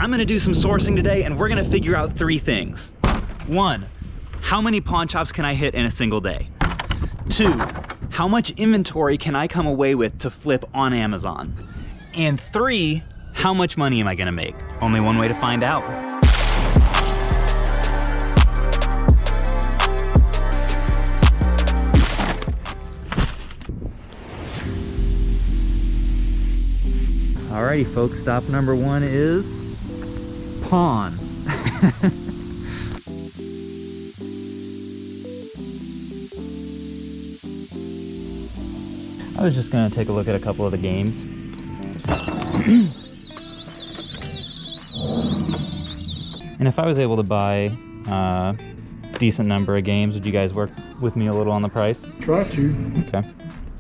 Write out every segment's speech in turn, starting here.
I'm gonna do some sourcing today and we're gonna figure out 3 things. 1, how many pawn shops can I hit in a single day? 2, how much inventory can I come away with to flip on Amazon? And 3, how much money am I gonna make? Only one way to find out. Alrighty folks, stop number 1 is pawn. I was just gonna take a look at a couple of the games. And if I was able to buy a decent number of games, would you guys work with me a little on the price? Try to. Okay.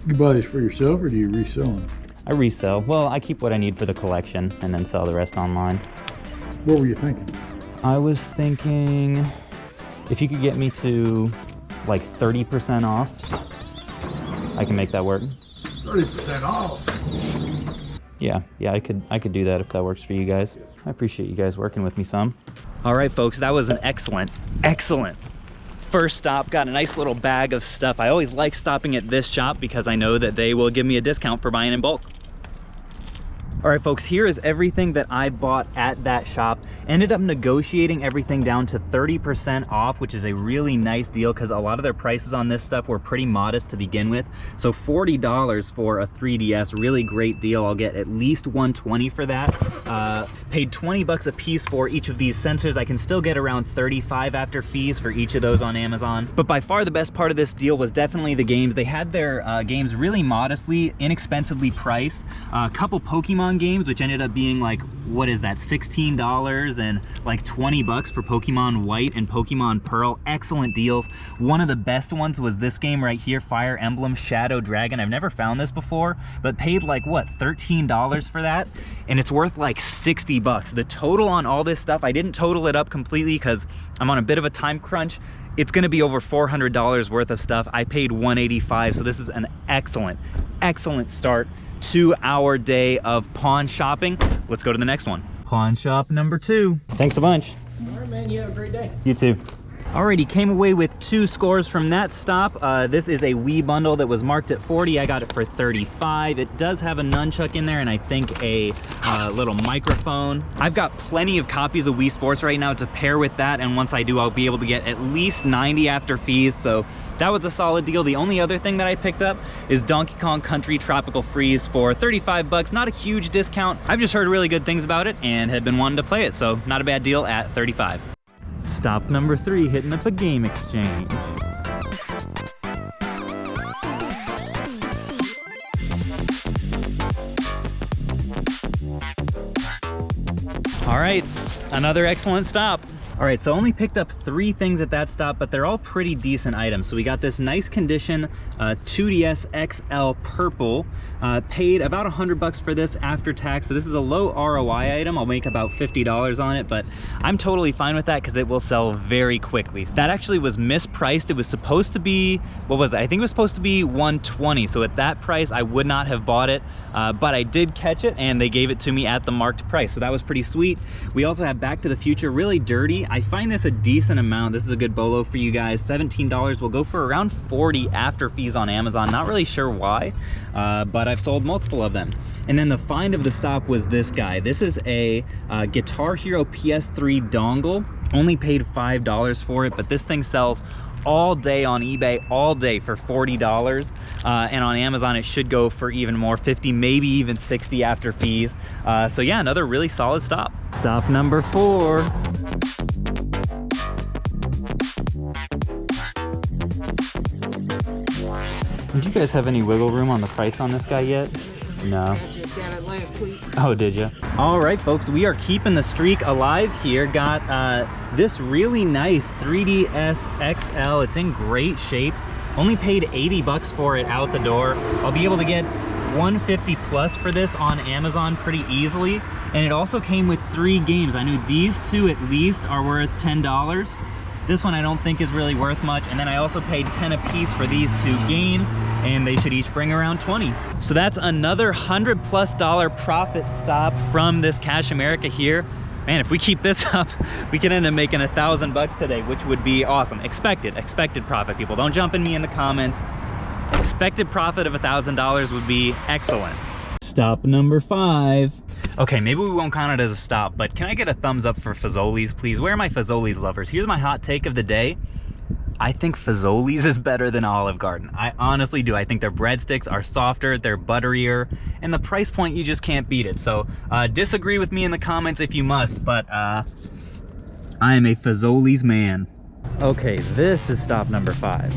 You buy these for yourself or do you resell them? I resell. Well, I keep what I need for the collection and then sell the rest online. What were you thinking? I was thinking if you could get me to like 30% off, I can make that work. 30% off? Yeah, I could do that if that works for you guys. I appreciate you guys working with me some. All right, folks, that was an excellent first stop. Got a nice little bag of stuff. I always like stopping at this shop because I know that they will give me a discount for buying in bulk. All right, folks, here is everything that I bought at that shop. Ended up negotiating everything down to 30% off, which is a really nice deal because a lot of their prices on this stuff were pretty modest to begin with. So $40 for a 3DS, really great deal. I'll get at least 120 for that. Paid 20 bucks a piece for each of these sensors. I can still get around 35 after fees for each of those on Amazon. But by far the best part of this deal was definitely the games. They had their games really modestly, inexpensively priced. A couple Pokemon games, which ended up being like, what is that, $16 and like 20 bucks for Pokemon White and Pokemon Pearl. Excellent deals. One of the best ones was this game right here, Fire Emblem Shadow Dragon. I've never found this before, but paid like what, $13 for that, and it's worth like 60 bucks. The total on all this stuff, I didn't total it up completely because I'm on a bit of a time crunch. It's gonna be over $400 worth of stuff. I paid $185, so this is an excellent start to our day of pawn shopping. Let's go to the next one. Pawn shop number 2. Thanks a bunch. All right, man, you have a great day. You too. Alrighty, came away with 2 scores from that stop. This is a Wii bundle that was marked at 40. I got it for 35. It does have a nunchuck in there and I think a little microphone. I've got plenty of copies of Wii Sports right now to pair with that, and once I do, I'll be able to get at least 90 after fees, so that was a solid deal. The only other thing that I picked up is Donkey Kong Country Tropical Freeze for 35 bucks. Not a huge discount. I've just heard really good things about it and had been wanting to play it, so not a bad deal at 35. Stop number 3, hitting up a game exchange. All right, another excellent stop. All right, so I only picked up 3 things at that stop, but they're all pretty decent items. So we got this nice condition 2DS XL purple, paid about 100 bucks for this after tax. So this is a low ROI item. I'll make about $50 on it, but I'm totally fine with that because it will sell very quickly. That actually was mispriced. It was supposed to be, what was it? I think it was supposed to be 120. So at that price, I would not have bought it, but I did catch it and they gave it to me at the marked price. So that was pretty sweet. We also have Back to the Future, really dirty. I find this a decent amount. This is a good bolo for you guys. $17 will go for around 40 after fees on Amazon. Not really sure why, but I've sold multiple of them. And then the find of the stop was this guy. This is a Guitar Hero PS3 dongle. Only paid $5 for it, but this thing sells all day on eBay, all day for $40, and on Amazon it should go for even more, 50, maybe even 60 after fees. So yeah, another really solid stop. Stop number 4. Did you guys have any wiggle room on the price on this guy yet? No. I just got it last week. Oh, did you? All right, folks, we are keeping the streak alive here. Got this really nice 3DS XL. It's in great shape. Only paid 80 bucks for it out the door. I'll be able to get 150 plus for this on Amazon pretty easily. And it also came with 3 games. I knew these 2 at least are worth $10. This one I don't think is really worth much, and then I also paid 10 a piece for these 2 games, and they should each bring around 20. So that's another $100+ profit stop from this Cash America here. Man, if we keep this up, we can end up making $1,000 today, which would be awesome. Expected profit, people. Don't jump in me in the comments. Expected profit of $1,000 would be excellent. Stop number 5. Okay, maybe we won't count it as a stop, but can I get a thumbs up for Fazoli's, please? Where are my Fazoli's lovers? Here's my hot take of the day. I think Fazoli's is better than Olive Garden. I honestly do. I think their breadsticks are softer, they're butterier, and the price point, you just can't beat it. So disagree with me in the comments if you must, but I am a Fazoli's man. Okay, this is stop number 5.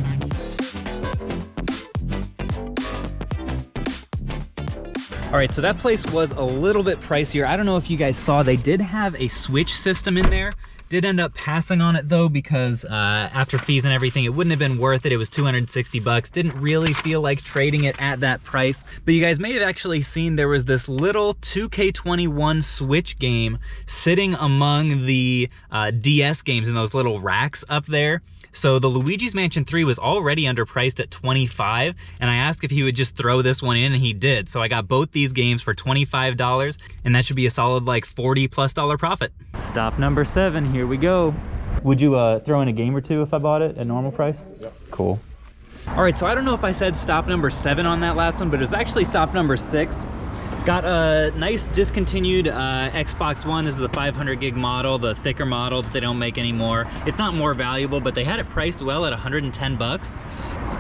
All right, so that place was a little bit pricier. I don't know if you guys saw, they did have a switch system in there. Did end up passing on it though, because after fees and everything, it wouldn't have been worth it. It was 260 bucks. Didn't really feel like trading it at that price. But you guys may have actually seen there was this little 2K21 Switch game sitting among the DS games in those little racks up there. So the Luigi's Mansion 3 was already underpriced at $25, and I asked if he would just throw this one in, and he did. So I got both these games for $25, and that should be a solid like $40+ profit. Stop number 7, here we go. Would you throw in a game or two if I bought it at normal price? Yep. Cool. All right, so I don't know if I said stop number 7 on that last one, but it was actually stop number 6. Got a nice discontinued Xbox One. This is the 500 gig model, the thicker model that they don't make anymore. It's not more valuable, but they had it priced well at 110 bucks.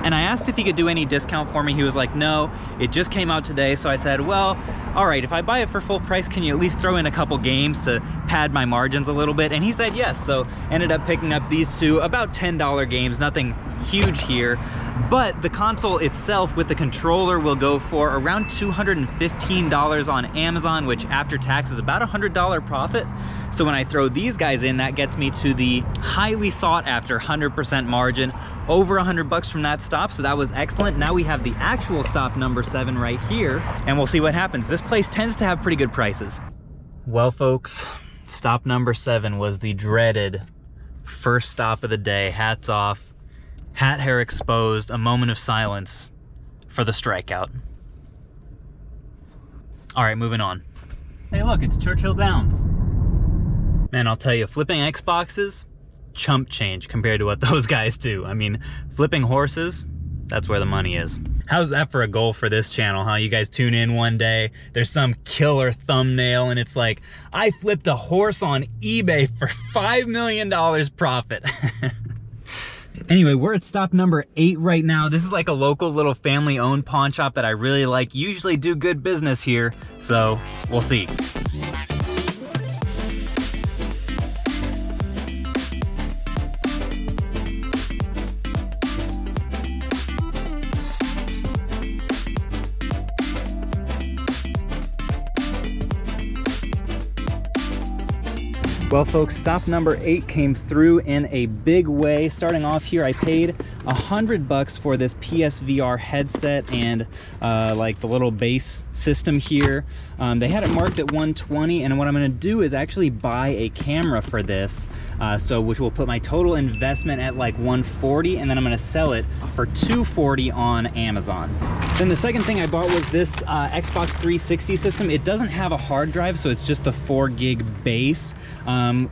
And I asked if he could do any discount for me. He was like, no, it just came out today. So I said, well, all right, if I buy it for full price, can you at least throw in a couple games to pad my margins a little bit? And he said yes. So ended up picking up these two, about $10 games, nothing huge here. But the console itself with the controller will go for around $215 on Amazon, which after tax is about $100 profit. So when I throw these guys in, that gets me to the highly sought after 100% margin, over 100 bucks from that stop. So that was excellent. Now we have the actual stop number 7 right here, and we'll see what happens. This place tends to have pretty good prices. Well, folks, stop number 7 was the dreaded first stop of the day. Hats off, hat hair exposed, a moment of silence for the strikeout. All right, moving on. Hey, look, it's Churchill Downs. Man, I'll tell you, flipping Xboxes, chump change compared to what those guys do. I mean, flipping horses, that's where the money is. How's that for a goal for this channel, huh? You guys tune in one day, there's some killer thumbnail, and it's like, I flipped a horse on eBay for $5 million profit. Anyway, we're at stop number 8 right now. This is like a local little family-owned pawn shop that I really like. Usually do good business here, so we'll see. Well, folks, stop number 8 came through in a big way. Starting off here, I paid $100 for this PSVR headset and like the little bass system here. They had it marked at $120, and what I'm going to do is actually buy a camera for this, which will put my total investment at like $140, and then I'm going to sell it for $240 on Amazon. Then the second thing I bought was this Xbox 360 system. It doesn't have a hard drive, so it's just the 4 gig base,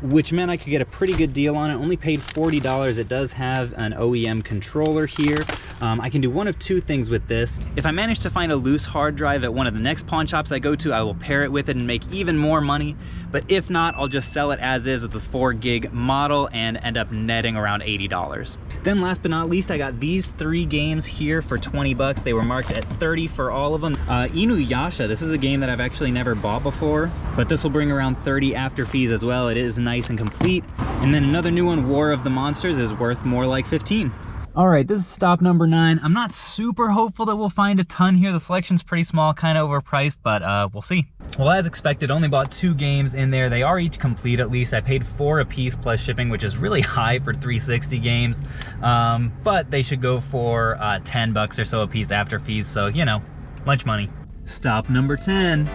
which meant I could get a pretty good deal on it. Only paid $40. It does have an OEM controller here. I can do one of two things with this. If I manage to find a loose hard drive at one of the next pawn shops I go to, I will pair it with it and make even more money. But if not, I'll just sell it as is with the 4 gig model and end up netting around $80. Then last but not least, I got these 3 games here for 20 bucks. They were marked at 30 for all of them. Inuyasha, this is a game that I've actually never bought before, but this will bring around 30 after fees as well. It is nice and complete. And then another new one, War of the Monsters, is worth more like 15. All right, this is stop number 9. I'm not super hopeful that we'll find a ton here. The selection's pretty small, kind of overpriced, but we'll see. Well, as expected, only bought 2 games in there. They are each complete at least. I paid $4 a piece plus shipping, which is really high for 360 games. But they should go for 10 bucks or so a piece after fees, so, you know, lunch money. Stop number 10.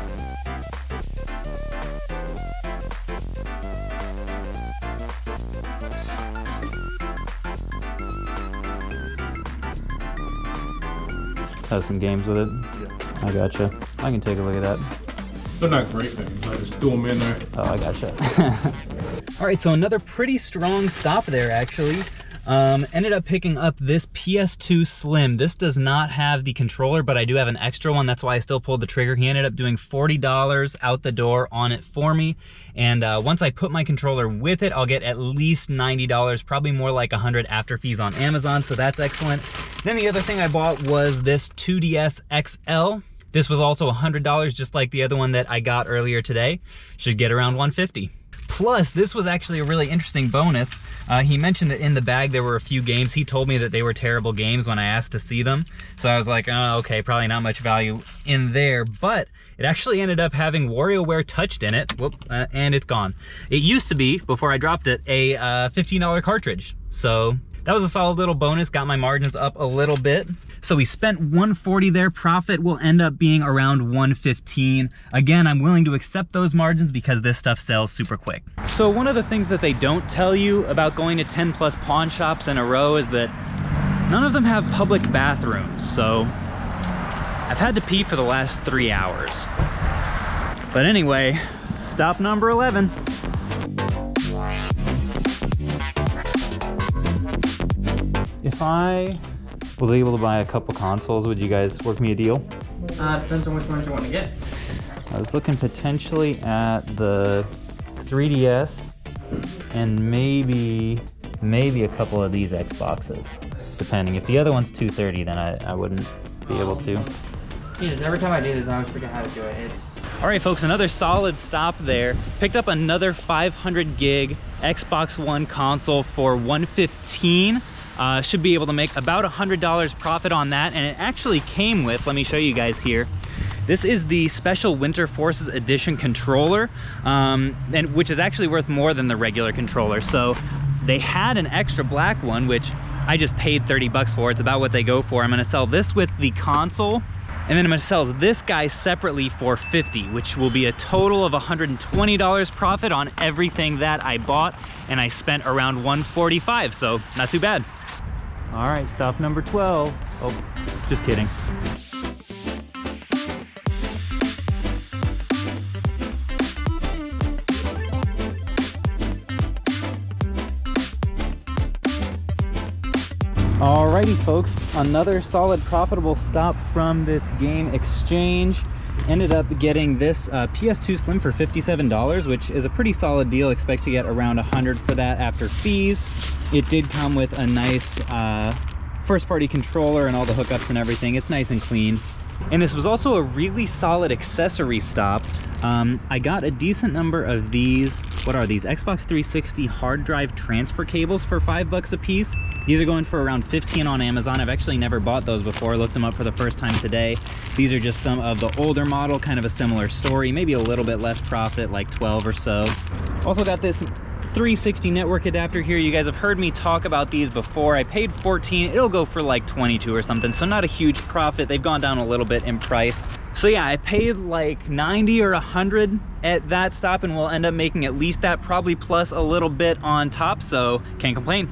Has some games with it. Yeah. I gotcha. I can take a look at that. They're not great things. I just threw them in there. Oh, I gotcha. All right, so another pretty strong stop there, actually. Ended up picking up this Ps2 Slim. This does not have the controller, but I do have an extra one. That's why I still pulled the trigger. He ended up doing $40 out the door on it for me. And once I put my controller with it, I'll get at least $90, probably more like $100 after fees on Amazon. So that's excellent. Then the other thing I bought was this 2DS XL. This was also $100, just like the other one that I got earlier today. Should get around $150. Plus, this was actually a really interesting bonus. He mentioned that in the bag there were a few games. He told me that they were terrible games when I asked to see them. So I was like, oh, okay, probably not much value in there. But it actually ended up having WarioWare Touched in it. Whoop, and it's gone. It used to be, before I dropped it, a $15 cartridge. So that was a solid little bonus, got my margins up a little bit. So we spent $140 there. Profit will end up being around $115. Again, I'm willing to accept those margins because this stuff sells super quick. So one of the things that they don't tell you about going to 10 plus pawn shops in a row is that none of them have public bathrooms. So I've had to pee for the last 3 hours. But anyway, stop number 11. If I was able to buy a couple consoles, would you guys work me a deal? Depends on which ones you want to get. I was looking potentially at the 3DS and maybe a couple of these Xboxes, depending. If the other one's $230, then I wouldn't be able to. Jeez, every time I do this, I always forget how to do it. All right, folks, another solid stop there. Picked up another 500 gig Xbox One console for $115. Should be able to make about $100 profit on that, and it actually came with, let me show you guys here, this is the Special Winter Forces Edition controller, and which is actually worth more than the regular controller. So they had an extra black one, which I just paid 30 bucks for. It's about what they go for. I'm gonna sell this with the console, and then I'm gonna sell this guy separately for $50, which will be a total of $120 profit on everything that I bought, and I spent around $145, so not too bad. All right, stop number 12. Oh, just kidding. Alrighty, folks, another solid profitable stop from this game exchange. Ended up getting this Ps2 Slim for $57, which is a pretty solid deal. Expect to get around $100 for that after fees. It did come with a nice first-party controller and all the hookups and everything. It's nice and clean. And this was also a really solid accessory stop. I got a decent number of these, what are these? Xbox 360 hard drive transfer cables for $5 a piece. These are going for around $15 on Amazon. I've actually never bought those before. Looked them up for the first time today. These are just some of the older model, kind of a similar story, maybe a little bit less profit, like 12 or so. Also got this 360 network adapter here. You guys have heard me talk about these before. I paid $14. It'll go for like $22 or something, so not a huge profit. They've gone down a little bit in price. So yeah, I paid like $90 or $100 at that stop, and we'll end up making at least that, probably plus a little bit on top, so can't complain.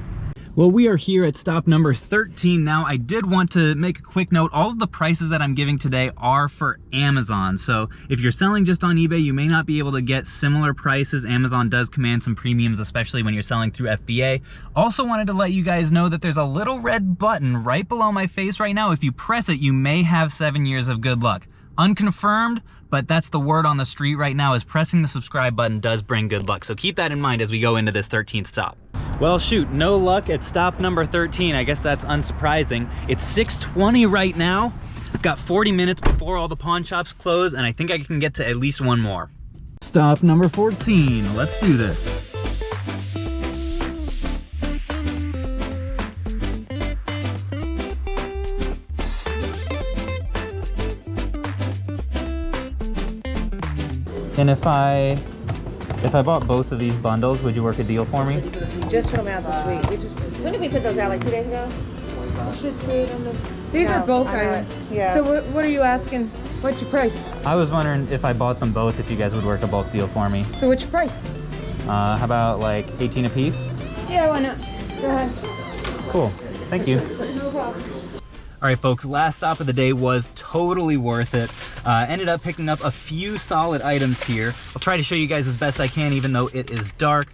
Well, we are here at stop number 13 now. I did want to make a quick note. All of the prices that I'm giving today are for Amazon. So if you're selling just on eBay, you may not be able to get similar prices. Amazon does command some premiums, especially when you're selling through FBA. Also wanted to let you guys know that there's a little red button right below my face right now. If you press it, you may have 7 years of good luck. Unconfirmed, but that's the word on the street right now, is pressing the subscribe button does bring good luck. So keep that in mind as we go into this 13th stop. Well, shoot, no luck at stop number 13. I guess that's unsurprising. It's 6:20 right now. I've got 40 minutes before all the pawn shops close, and I think I can get to at least one more. Stop number 14. Let's do this. And if I bought both of these bundles, would you work a deal for me? Just put them out this week. When did we put those out? Like 2 days ago? These are both I know items. it. Yeah. So what are you asking? What's your price? I was wondering if I bought them both, if you guys would work a bulk deal for me. So what's your price? How about like 18 a piece? Yeah, why not? Go ahead. Cool, thank you. No problem. All right, folks, last stop of the day was totally worth it. Ended up picking up a few solid items here. I'll try to show you guys as best I can, even though it is dark.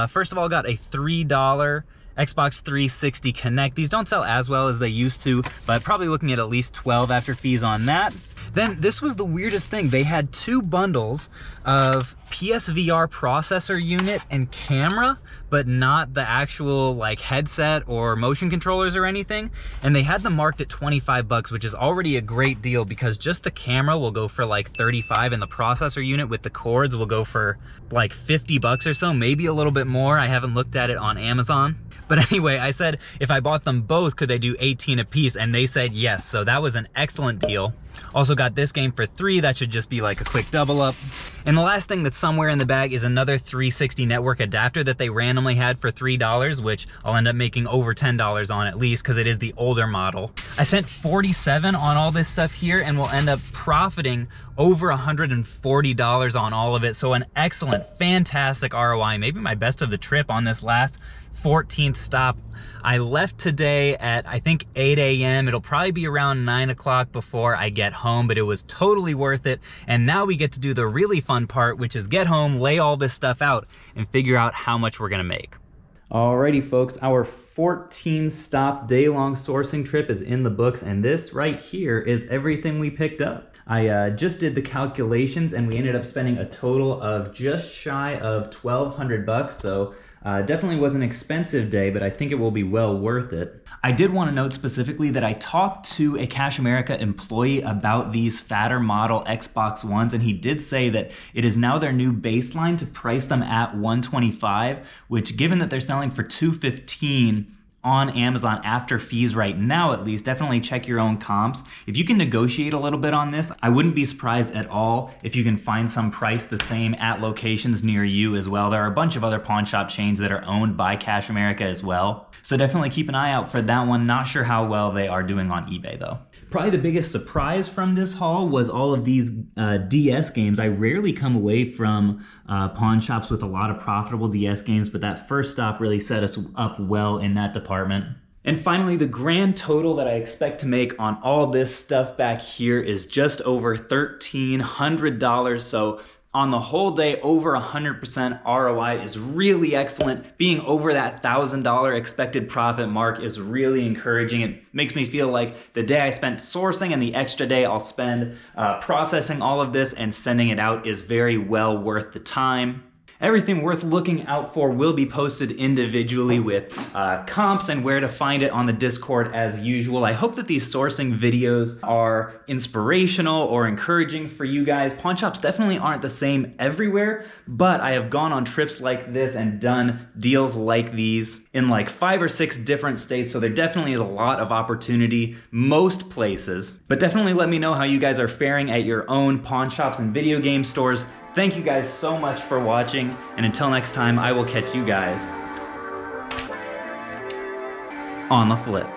First of all, got a $3 Xbox 360 Connect. These don't sell as well as they used to, but probably looking at least 12 after fees on that. Then this was the weirdest thing. They had 2 bundles of PSVR processor unit and camera, but not the actual like headset or motion controllers or anything. And they had them marked at 25 bucks, which is already a great deal because just the camera will go for like 35 and the processor unit with the cords will go for like 50 bucks or so, maybe a little bit more. I haven't looked at it on Amazon. But anyway, I said if I bought them both, could they do 18 a piece? And they said yes, so that was an excellent deal. Also got this game for $3, that should just be like a quick double up. And the last thing that's somewhere in the bag is another 360 network adapter that they randomly had for $3, which I'll end up making over $10 on at least because it is the older model. I spent $47 on all this stuff here and will end up profiting over $140 on all of it. So an excellent, fantastic ROI, maybe my best of the trip on this last 14th stop. I left today at I think 8 a.m. It'll probably be around 9 o'clock before I get home, but it was totally worth it. And now we get to do the really fun part, which is get home, lay all this stuff out, and figure out how much we're gonna make. Alrighty, folks, our 14 stop day-long sourcing trip is in the books, and this right here is everything we picked up. I just did the calculations and we ended up spending a total of just shy of 1,200 bucks, so definitely was an expensive day, but I think it will be well worth it. I did want to note specifically that I talked to a Cash America employee about these fatter model Xbox Ones, and he did say that it is now their new baseline to price them at $125, which given that they're selling for $215 on Amazon after fees right now, at least, definitely check your own comps. If you can negotiate a little bit on this, I wouldn't be surprised at all if you can find some price the same at locations near you as well. There are a bunch of other pawn shop chains that are owned by Cash America as well. So definitely keep an eye out for that one. Not sure how well they are doing on eBay though. Probably the biggest surprise from this haul was all of these DS games. I rarely come away from pawn shops with a lot of profitable DS games, but that first stop really set us up well in that department. And finally, the grand total that I expect to make on all this stuff back here is just over $1,300. So on the whole day, over 100% ROI is really excellent. Being over that $1,000 expected profit mark is really encouraging. It makes me feel like the day I spent sourcing and the extra day I'll spend processing all of this and sending it out is very well worth the time. Everything worth looking out for will be posted individually with comps and where to find it on the Discord as usual. I hope that these sourcing videos are inspirational or encouraging for you guys. Pawn shops definitely aren't the same everywhere, but I have gone on trips like this and done deals like these in like 5 or 6 different states, so there definitely is a lot of opportunity most places. But definitely let me know how you guys are faring at your own pawn shops and video game stores. Thank you guys so much for watching, and until next time, I will catch you guys on the flip.